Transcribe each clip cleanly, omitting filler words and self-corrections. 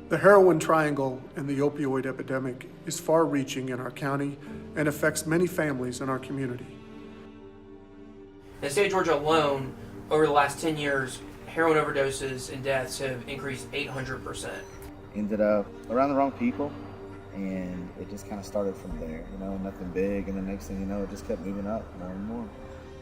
The heroin triangle and the opioid epidemic is far-reaching in our county and affects many families in our community. In the state of Georgia alone, over the last 10 years, heroin overdoses and deaths have increased 800%. Ended up around the wrong people, and it just kind of started from there, nothing big, and the next thing you know, it just kept moving up more and more.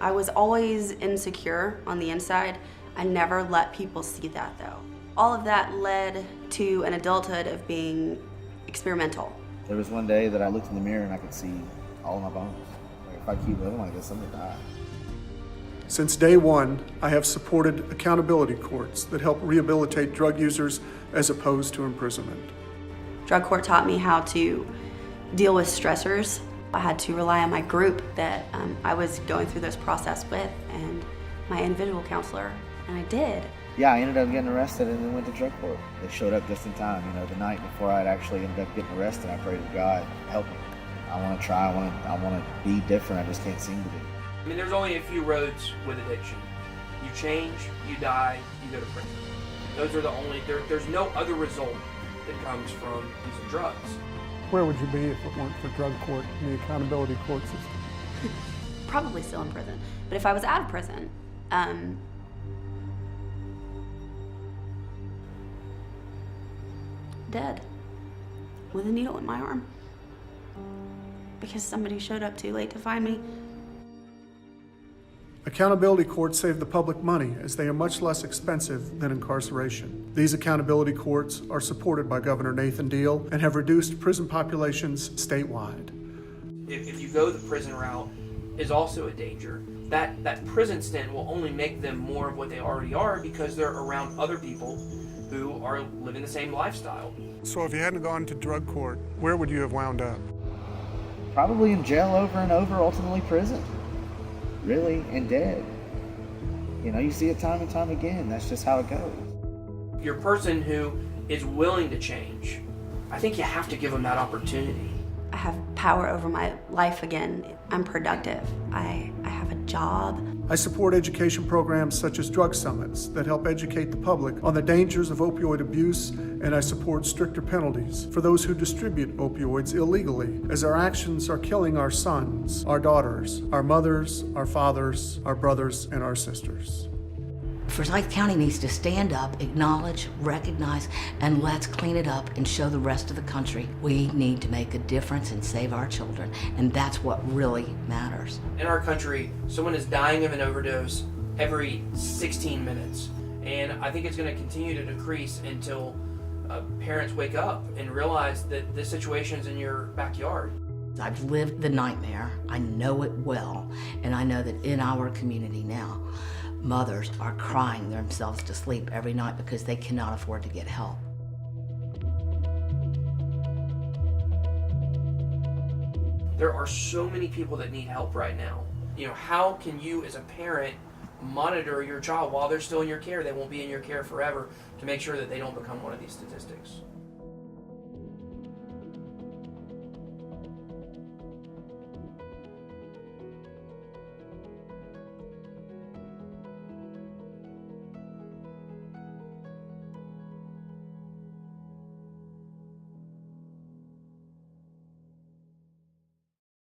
I was always insecure on the inside. I never let people see that though. All of that led to an adulthood of being experimental. There was one day that I looked in the mirror and I could see all of my bones. Like, if I keep living like this, I'm gonna die. Since day one, I have supported accountability courts that help rehabilitate drug users as opposed to imprisonment. Drug court taught me how to deal with stressors. I had to rely on my group that I was going through this process with and my individual counselor, and I did. Yeah, I ended up getting arrested and then went to drug court. They showed up just in time. The night before I'd actually ended up getting arrested, I prayed to God, help me. I want to try, I want to be different, I just can't seem to be. I mean, there's only a few roads with addiction. You change, you die, you go to prison. Those are the only, there's no other result that comes from using drugs. Where would you be if it weren't for drug court and the accountability court system? Probably still in prison. But if I was out of prison, dead with a needle in my arm because somebody showed up too late to find me. Accountability courts save the public money as they are much less expensive than incarceration. These accountability courts are supported by Governor Nathan Deal and have reduced prison populations statewide. If you go the prison route is also a danger. That prison stint will only make them more of what they already are because they're around other people who are living the same lifestyle. So if you hadn't gone to drug court, where would you have wound up? Probably in jail over and over, ultimately prison. Really, and dead. You see it time and time again. That's just how it goes. If you're a person who is willing to change, I think you have to give them that opportunity. I have power over my life again. I'm productive. I have a job. I support education programs such as drug summits that help educate the public on the dangers of opioid abuse, and I support stricter penalties for those who distribute opioids illegally, as our actions are killing our sons, our daughters, our mothers, our fathers, our brothers, and our sisters. Forsyth County needs to stand up, acknowledge, recognize, and let's clean it up and show the rest of the country we need to make a difference and save our children, and that's what really matters. In our country, someone is dying of an overdose every 16 minutes, and I think it's going to continue to decrease until parents wake up and realize that this situation is in your backyard. I've lived the nightmare, I know it well, and I know that in our community now, mothers are crying themselves to sleep every night because they cannot afford to get help. There are so many people that need help right now. How can you as a parent monitor your child while they're still in your care? They won't be in your care forever, to make sure that they don't become one of these statistics.